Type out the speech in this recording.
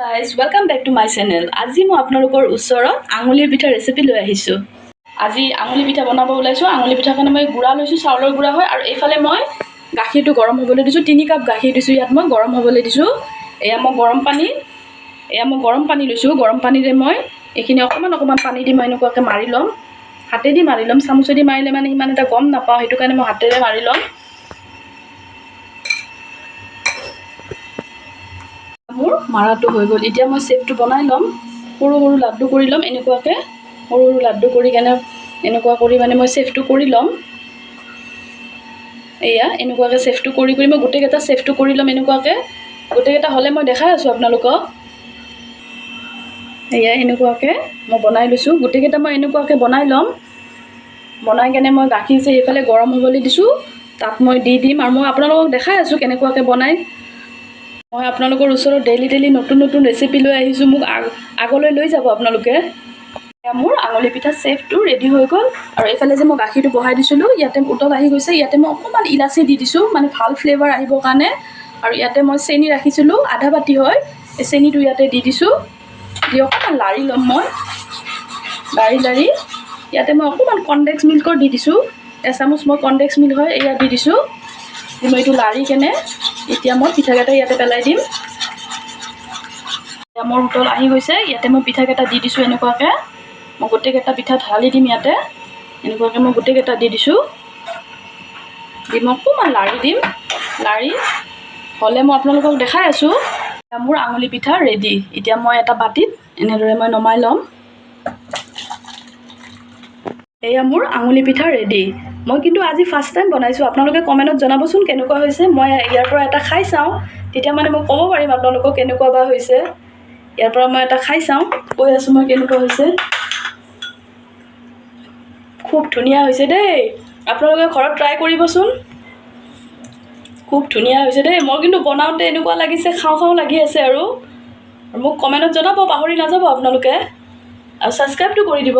Guys, welcome back to my channel. আজি মই আপোনালোকৰ ওচৰত আঙুলিৰ পিঠা ৰেচিপি লৈ আহিছো। আজি আঙুলি পিঠা বনাব ওলাইছো। আঙুলি পিঠা কাৰণে মই গুড়া লৈছো, চাউলৰ গুড়া হয় আৰু এইফালে মই গাখীৰটো গৰম হ'বলৈ দিছো। 3 কাপ গাখীৰ দিছো, ইয়াত মই গৰম হ'বলৈ দিছো। এয়া মই গৰম পানী লৈছো। গৰম পানীৰে মই এইখিনি অকমান পানী দি মই এনেকুৱাকৈ মাৰি ল'ম। হাতেদি মাৰি ল'ম, চামুচেদি মাৰিলে মানে ইমান এটা গম নাপাওঁ, সেইটো কাৰণে মই হাতেৰে মাৰি ল'ম। মোৰ মাৰাটো হৈ গ'ল। এতিয়া মই চেপটো বনাই ল'ম। সৰু সৰু লাড্ডু কৰি ল'ম এনেকুৱাকৈ। সৰু সৰু লাড্ডু কৰি কেনে এনেকুৱা কৰি মানে মই চেপটো কৰি ল'ম। এয়া এনেকুৱাকৈ চেপটো কৰি মই গোটেইকেইটা চেপটো কৰি ল'ম এনেকুৱাকৈ। গোটেইকেইটা হ'লে মই দেখাই আছোঁ আপোনালোকক। এয়া এনেকুৱাকৈ মই বনাই লৈছোঁ। গোটেইকেইটা মই এনেকুৱাকৈ বনাই ল'ম। বনাই কেনে মই গাখীৰ যে সেইফালে গৰম হ'বলৈ দিছোঁ, তাত মই দি দিম আৰু মই আপোনালোকক দেখাই আছোঁ কেনেকুৱাকৈ বনাই। মই আপোনালোকৰ ওচৰত ডেইলি নতুন ৰেচিপি লৈ আহিছোঁ। মোক আগলৈ লৈ যাব আপোনালোকে। মোৰ আঙুলি পিঠা চেপটো ৰেডি হৈ গ'ল আৰু এইফালে যে মই গাখীৰটো বহাই দিছিলোঁ, ইয়াতে উতল আহি গৈছে। ইয়াতে মই অকণমান ইলাচি দি দিছোঁ, মানে ভাল ফ্লেভাৰ আহিবৰ কাৰণে। আৰু ইয়াতে মই চেনি ৰাখিছিলোঁ, আধা বাতি হয়। এই চেনিটো ইয়াতে দি দিছোঁ। দি অকণমান লাৰি ল'ম মই। লাৰি ইয়াতে মই অকণমান কনডেক্স মিল্কৰ দি দিছোঁ। এচামুচ মই কনডেক্স মিল্ক হয় এয়া দি দিছোঁ। মই এইটো লাৰি কেনে এতিয়া মই পিঠাকেইটা ইয়াতে পেলাই দিম। এতিয়া মোৰ উতল আহি গৈছে। ইয়াতে মই পিঠাকেইটা দি দিছোঁ এনেকুৱাকৈ। মই গোটেইকেইটা পিঠা ঢালি দিম ইয়াতে। এনেকুৱাকৈ মই গোটেইকেইটা দি দিছোঁ। দি মই অকণমান লাৰি দিম। লাৰি হ'লে মই আপোনালোকক দেখাই আছোঁ। মোৰ আঙুলি পিঠা ৰেডি। এতিয়া মই এটা বাটিত এনেদৰে মই নমাই ল'ম। এয়া মোৰ আঙুলি পিঠা ৰেডি। মই কিন্তু আজি ফাৰ্ষ্ট টাইম বনাইছোঁ। আপোনালোকে কমেণ্টত জনাবচোন কেনেকুৱা হৈছে। মই ইয়াৰ পৰা এটা খাই চাওঁ, তেতিয়া মানে মই ক'ব পাৰিম আপোনালোকক কেনেকুৱা বা হৈছে। ইয়াৰ পৰা মই এটা খাই চাওঁ, কৈ আছোঁ মই কেনেকুৱা হৈছে। খুব ধুনীয়া হৈছে দেই। আপোনালোকে ঘৰত ট্ৰাই কৰিবচোন। খুব ধুনীয়া হৈছে দেই। মই কিন্তু বনাওঁতে এনেকুৱা লাগিছে, খাওঁ লাগি আছে আৰু মোক কমেণ্টত জনাব, পাহৰি নাযাব আপোনালোকে। আৰু ছাবস্ক্ৰাইবটো কৰি দিব।